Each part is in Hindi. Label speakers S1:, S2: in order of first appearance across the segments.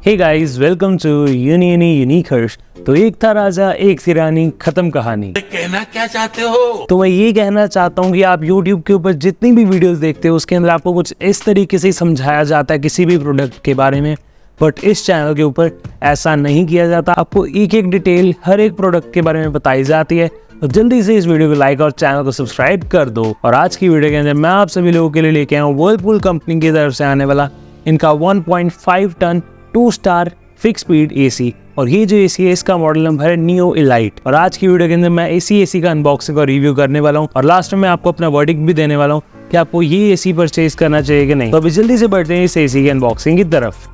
S1: Hey guys, welcome to unique Harsh. तो एक था राजा एक थी रानी, खत्म कहानी।
S2: कहना क्या चाहते हो?
S1: तो मैं ये कहना चाहता हूँ कि आप YouTube के ऊपर जितनी भी वीडियोस देखते हो उसके अंदर आपको कुछ इस तरीके से समझाया जाता है किसी भी प्रोडक्ट के बारे में, बट इस चैनल के ऊपर ऐसा नहीं किया जाता। आपको एक एक डिटेल हर एक प्रोडक्ट के बारे में बताई जाती है। तो जल्दी से इस वीडियो को लाइक और चैनल को सब्सक्राइब कर दो। और आज की वीडियो के अंदर मैं आप सभी लोगों के लिए लेके आया हूँ वर्लपूल कंपनी की तरफ से आने वाला इनका 1.5 ton 2 star fix speed AC. और ये जो एसी है इसका मॉडल नंबर है नियो इलाइट। और आज की वीडियो के अंदर मैं एसी का अनबॉक्सिंग और रिव्यू करने वाला हूँ और लास्ट में आपको अपना वर्डिक्ट भी देने वाला हूँ कि आपको ये एसी परचेज करना चाहिए कि नहीं। तो अभी जल्दी से बढ़ते हैं इस एसी की अनबॉक्सिंग की तरफ।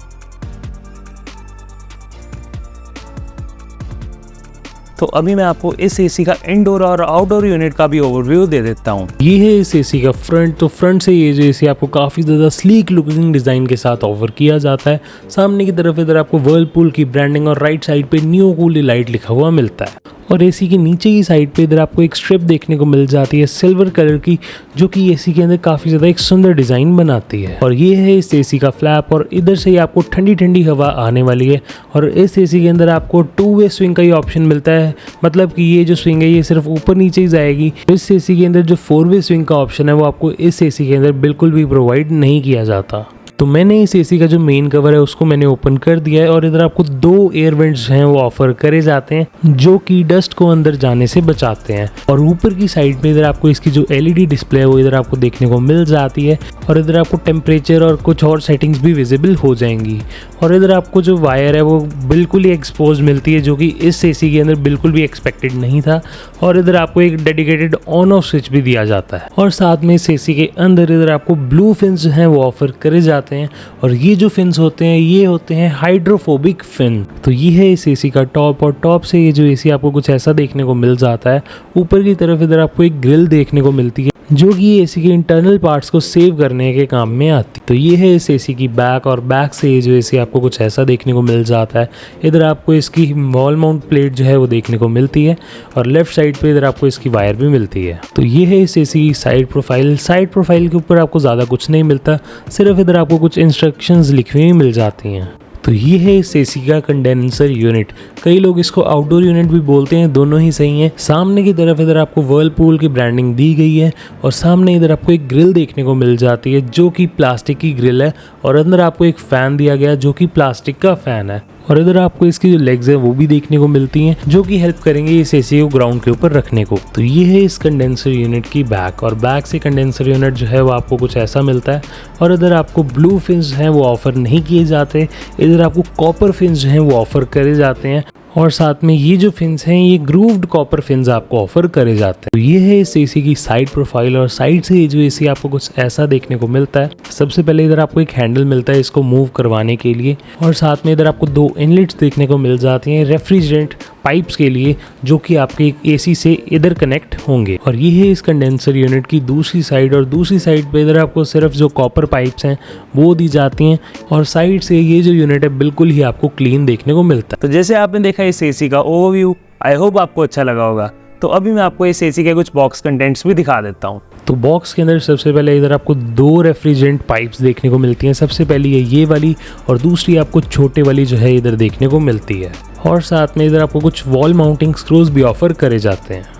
S1: तो अभी मैं आपको इस एसी का इंडोर और आउटडोर यूनिट का भी ओवरव्यू दे देता हूँ।
S3: ये है इस एसी का फ्रंट। तो फ्रंट से ये जो एसी आपको काफ़ी ज़्यादा स्लीक लुकिंग डिज़ाइन के साथ ऑफर किया जाता है। सामने की तरफ इधर आपको वर्लपूल की ब्रांडिंग और राइट साइड पे नियो कूल इलाइट लिखा हुआ मिलता है। और एसी के नीचे की साइड पे इधर आपको एक स्ट्रिप देखने को मिल जाती है सिल्वर कलर की, जो कि एसी के अंदर काफ़ी ज़्यादा एक सुंदर डिज़ाइन बनाती है। और ये है इस एसी का फ्लैप और इधर से ही आपको ठंडी ठंडी हवा आने वाली है। और इस एसी के अंदर आपको 2 वे स्विंग का ही ऑप्शन मिलता है, मतलब कि ये जो स्विंग है ये सिर्फ ऊपर नीचे ही जाएगी। इस एसी के अंदर जो 4 वे स्विंग का ऑप्शन है वो आपको इस एसी के अंदर बिल्कुल भी प्रोवाइड नहीं किया जाता। तो मैंने इस एसी का जो मेन कवर है उसको मैंने ओपन कर दिया है और इधर आपको 2 एयर वेंट्स हैं वो ऑफर करे जाते हैं जो कि डस्ट को अंदर जाने से बचाते हैं। और ऊपर की साइड में इधर आपको इसकी जो एलईडी डिस्प्ले है वो इधर आपको देखने को मिल जाती है। और इधर आपको टेम्परेचर और कुछ और सेटिंग्स भी विजिबल हो जाएंगी। और इधर आपको जो वायर है वो बिल्कुल ही एक्सपोज मिलती है, जो कि इस एसी के अंदर बिल्कुल भी एक्सपेक्टेड नहीं था। और इधर आपको एक डेडिकेटेड ऑन ऑफ स्विच भी दिया जाता है। और साथ में इस एसी के अंदर इधर आपको ब्लू फिन्स हैं वो ऑफर करे जाते हैं। और ये जो फिन्स होते हैं ये होते हैं हाइड्रोफोबिक फिन। तो ये है इस एसी का टॉप। और टॉप से ये जो एसी आपको कुछ ऐसा देखने को मिल जाता है। ऊपर की तरफ इधर आपको एक ग्रिल देखने को मिलती है जो कि एसी के इंटरनल पार्ट्स को सेव करने के काम में आती है। तो ये है इस एसी की बैक। और बैक से ये जो एसी आपको कुछ ऐसा देखने को मिल जाता है। इधर आपको इसकी वॉल माउंट प्लेट जो है वो देखने को मिलती है और लेफ्ट साइड पे इधर आपको इसकी वायर भी मिलती है। तो ये है इस एसी की साइड प्रोफाइल। साइड प्रोफाइल के ऊपर आपको ज़्यादा कुछ नहीं मिलता, सिर्फ इधर आपको कुछ इंस्ट्रक्शंस लिखी हुई मिल जाती हैं। तो ये है इस एसी का कंडेंसर यूनिट। कई लोग इसको आउटडोर यूनिट भी बोलते हैं, दोनों ही सही हैं। सामने की तरफ इधर आपको वर्लपूल की ब्रांडिंग दी गई है और सामने इधर आपको एक ग्रिल देखने को मिल जाती है जो कि प्लास्टिक की ग्रिल है। और अंदर आपको एक फ़ैन दिया गया जो कि प्लास्टिक का फ़ैन है। और इधर आपको इसकी जो लेग्स है वो भी देखने को मिलती हैं जो कि हेल्प करेंगे इस एसी को ग्राउंड के ऊपर रखने को। तो ये है इस कंडेंसर यूनिट की बैक। और बैक से कंडेंसर यूनिट जो है वो आपको कुछ ऐसा मिलता है। और इधर आपको ब्लू फिन्स हैं वो ऑफर नहीं किए जाते, इधर आपको कॉपर फिन्स जो हैं वो ऑफर करे जाते हैं। और साथ में ये जो फिन्स हैं ये ग्रूव्ड कॉपर फिन्स आपको ऑफर करे जाते हैं। तो ये है इस एसी की साइड प्रोफाइल। और साइड से ये जो एसी आपको कुछ ऐसा देखने को मिलता है। सबसे पहले इधर आपको एक हैंडल मिलता है इसको मूव करवाने के लिए। और साथ में इधर आपको 2 इनलेट्स देखने को मिल जाती हैं रेफ्रिजरेंट पाइप्स के लिए, जो कि आपके एसी से इधर कनेक्ट होंगे। और ये है इस कंडेंसर यूनिट की दूसरी साइड। और दूसरी साइड पे इधर आपको सिर्फ जो कॉपर पाइप्स हैं वो दी जाती हैं। और साइड से ये जो यूनिट है बिल्कुल ही आपको क्लीन देखने को मिलता है।
S1: तो जैसे आपने देखा इस एसी का ओवरव्यू, आई होप आपको अच्छा लगा होगा। तो अभी मैं आपको इस एसी के कुछ बॉक्स कंटेंट्स भी दिखा देता हूँ।
S3: तो बॉक्स के अंदर सबसे पहले इधर आपको 2 रेफ्रिजरेंट पाइप्स देखने को मिलती हैं। सबसे पहली है ये वाली और दूसरी आपको छोटे वाली जो है इधर देखने को मिलती है। और साथ में इधर आपको कुछ वॉल माउंटिंग स्क्रूज भी ऑफर करे जाते हैं।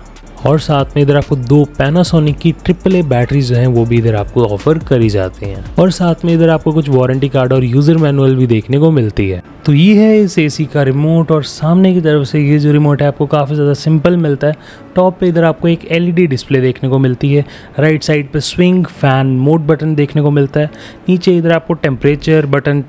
S3: और साथ में इधर आपको 2 पैनासोनिक की AAA बैटरीज जो हैं वो भी इधर आपको ऑफर करी जाती हैं। और साथ में इधर आपको कुछ वारंटी कार्ड और यूज़र मैनुअल भी देखने को मिलती है। तो ये है इस एसी का रिमोट। और सामने की तरफ से ये जो रिमोट है आपको काफ़ी ज़्यादा सिंपल मिलता है। टॉप पे इधर आपको एक LED डिस्प्ले देखने को मिलती है। राइट साइड पे स्विंग, फैन, मोड बटन देखने को मिलता है। नीचे इधर आपको temperature button,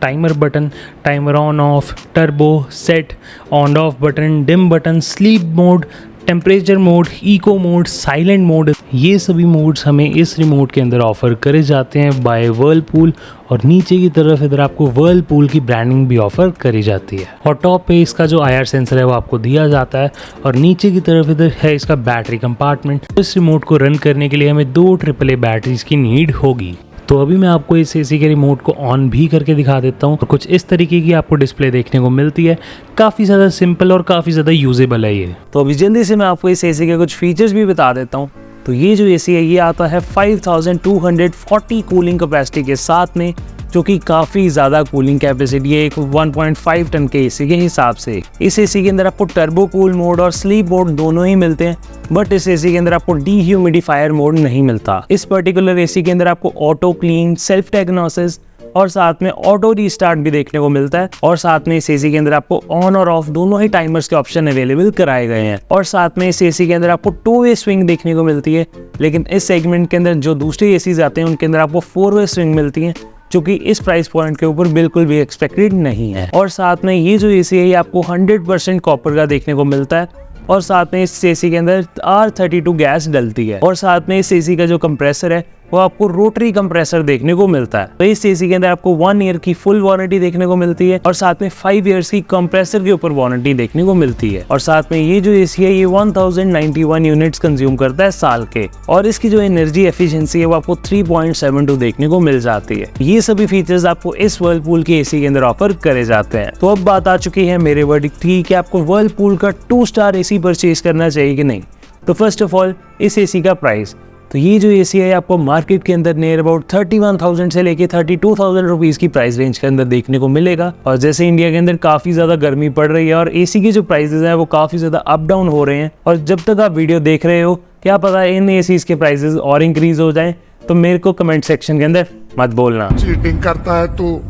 S3: timer on off, turbo, set, on off button, dim button, sleep mode, temperature mode, eco mode, silent mode, ये सभी मोड्स हमें इस रिमोट के अंदर ऑफर करे जाते हैं बाय वर्लपूल। और नीचे की तरफ इधर आपको वर्लपूल की ब्रांडिंग भी ऑफर करी जाती है। और टॉप पे इसका जो IR सेंसर है वो आपको दिया जाता है। और नीचे की तरफ इधर है इसका बैटरी कंपार्टमेंट। इस रिमोट को रन करने के लिए हमें 2 AAA बैटरीज की नीड होगी। तो अभी मैं आपको इस एसी के रिमोट को ऑन भी करके दिखा देता हूँ। कुछ इस तरीके की आपको डिस्प्ले देखने को मिलती है। काफ़ी ज़्यादा सिंपल और काफ़ी ज़्यादा यूजेबल है ये।
S1: तो अभी जल्दी से मैं आपको इस एसी के कुछ फीचर्स भी बता देता हूँ। तो ये जो एसी है ये आता है 5240 कूलिंग कैपेसिटी के साथ में जो कि काफ़ी ज़्यादा कूलिंग कैपेसिटी है एक 1.5 टन के एसी के हिसाब से। इस एसी के अंदर आपको टर्बो कूल मोड और स्लीप मोड दोनों ही मिलते हैं, बट इस एसी के अंदर आपको डीह्यूमिडिफायर मोड नहीं मिलता। इस पर्टिकुलर एसी के अंदर आपको ऑटो क्लीन, सेल्फ डायग्नोसिस और साथ में ऑटो रीस्टार्ट भी देखने को मिलता है। और साथ में इस एसी के अंदर आपको ऑन और ऑफ दोनों ही टाइमर्स के ऑप्शन अवेलेबल कराए गए हैं। और साथ में इस एसी के अंदर आपको 2-वे स्विंग देखने को मिलती है, लेकिन इस सेगमेंट के अंदर जो दूसरे एसीज आते हैं उनके अंदर आपको 4-वे स्विंग मिलती है, जो कि इस प्राइस पॉइंट के ऊपर बिल्कुल भी एक्सपेक्टेड नहीं है। और साथ में ये जो एसी है ये आपको 100% कॉपर का देखने को मिलता है। और साथ में इस एसी के अंदर R32 गैस डलती है। और साथ में इस एसी का जो कंप्रेसर है वो आपको रोटरी कंप्रेसर देखने को मिलता है। तो इस एसी के अंदर आपको 1 ईयर की फुल वारंटी देखने को मिलती है और साथ में 5 ईयर्स की कंप्रेसर के ऊपर वारंटी देखने को मिलती है। और साथ में ये जो एसी है ये 1091 यूनिट्स कंज्यूम करता है साल के। और इसकी जो एनर्जी एफिशिएंसी है वो आपको 3.72 देखने को मिल जाती है। ये सभी फीचर्स आपको इस वर्लपूल के एसी के अंदर ऑफर करे जाते हैं। तो अब बात आ चुकी है मेरे वर्डिक्ट की कि आपको वर्लपूल का 2 स्टार एसी परचेज करना चाहिए कि नहीं। तो फर्स्ट ऑफ ऑल इस एसी का प्राइस, तो ये जो एसी है आपको मार्केट के अंदर नियर अबाउट 31,000 से लेके 32,000 रुपीज की प्राइस रेंज के अंदर देखने को मिलेगा। और जैसे इंडिया के अंदर काफी ज्यादा गर्मी पड़ रही है और एसी के जो प्राइसेस हैं वो काफी ज्यादा अप डाउन हो रहे हैं, और जब तक आप वीडियो देख रहे हो क्या पता इन एसीज के प्राइसेस और इंक्रीज हो जाएं, तो मेरे को कमेंट सेक्शन के अंदर मत बोलना।
S2: चीटिंग करता है तू,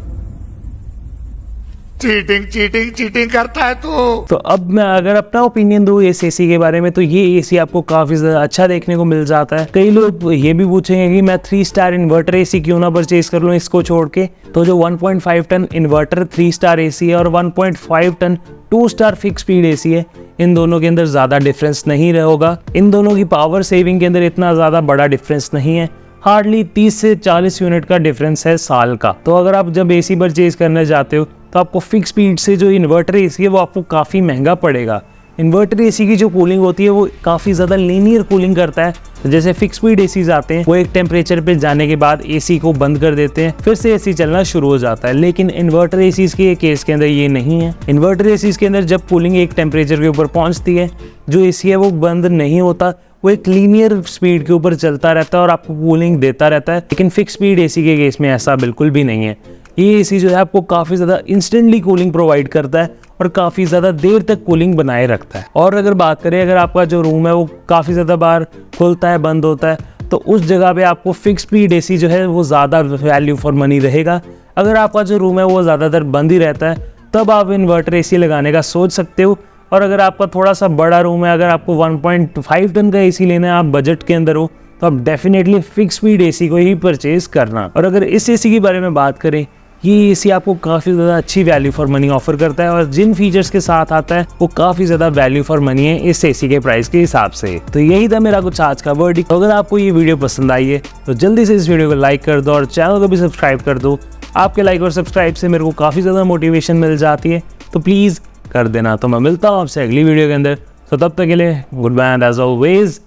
S2: चीटिंग करता है तू।
S1: तो अब मैं अगर अपना ओपिनियन दूं इस एसी के बारे में, तो ये एसी आपको काफी ज्यादा अच्छा देखने को मिल जाता है। कई लोग ये भी पूछेंगे कि मैं 3 स्टार इन्वर्टर एसी क्यों ना परचेज कर लूं इसको छोड़ के। तो जो 1.5 टन इन्वर्टर 3 स्टार एसी है और 1.5 ton 2 star fix speed AC है, इन दोनों के अंदर ज्यादा डिफरेंस नहीं होगा। इन दोनों की पावर सेविंग के अंदर इतना ज्यादा बड़ा डिफरेंस नहीं है, हार्डली 30 से 40 यूनिट का डिफरेंस है साल का। तो अगर आप जब एसी परचेज करने जाते हो तो आपको फिक्स स्पीड से जो इन्वर्टर एसी है वो आपको काफ़ी महंगा पड़ेगा। इन्वर्टर एसी की जो कूलिंग होती है वो काफ़ी ज़्यादा लीनियर कूलिंग करता है। तो जैसे फिक्स स्पीड एसीज आते हैं वो एक टेम्परेचर पे जाने के बाद एसी को बंद कर देते हैं, फिर से एसी चलना शुरू हो जाता है। लेकिन इन्वर्टर एसीज के केस के अंदर ये नहीं है। इन्वर्टर एसीज के अंदर जब कूलिंग एक टेम्परेचर के ऊपर पहुंचती है, जो एसी है वो बंद नहीं होता, वो एक लीनियर स्पीड के ऊपर चलता रहता है और आपको कूलिंग देता रहता है। लेकिन फिक्स स्पीड एसी के केस में ऐसा बिल्कुल भी नहीं है। ये एसी जो है आपको काफ़ी ज़्यादा इंस्टेंटली कूलिंग प्रोवाइड करता है और काफ़ी ज़्यादा देर तक कूलिंग बनाए रखता है। और अगर बात करें अगर आपका जो रूम है वो काफ़ी ज़्यादा बार खुलता है बंद होता है, तो उस जगह पे आपको फिक्स स्पीड एसी जो है वो ज़्यादा वैल्यू फॉर मनी रहेगा। अगर आपका जो रूम है वो ज़्यादातर बंद ही रहता है, तब आप इन्वर्टर एसी लगाने का सोच सकते हो। और अगर आपका थोड़ा सा बड़ा रूम है, अगर आपको 1.5 टन का एसी लेना है, आप बजट के अंदर हो, तो आप डेफिनेटली फिक्स स्पीड एसी को ही परचेज करना। और अगर इस एसी के बारे में बात करें, ये एसी आपको काफ़ी ज़्यादा अच्छी वैल्यू फॉर मनी ऑफर करता है और जिन फीचर्स के साथ आता है वो काफ़ी ज़्यादा वैल्यू फॉर मनी है इस एसी के प्राइस के हिसाब से। तो यही था मेरा कुछ आज का वर्डिक्ट। अगर आपको ये वीडियो पसंद आई है तो जल्दी से इस वीडियो को लाइक कर दो और चैनल को भी सब्सक्राइब कर दो। आपके लाइक और सब्सक्राइब से मेरे को काफ़ी ज़्यादा मोटिवेशन मिल जाती है, तो प्लीज़ कर देना। तो मैं मिलता हूँ आपसे अगली वीडियो के अंदर। तो तब तक के लिए goodbye and as always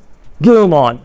S1: game on.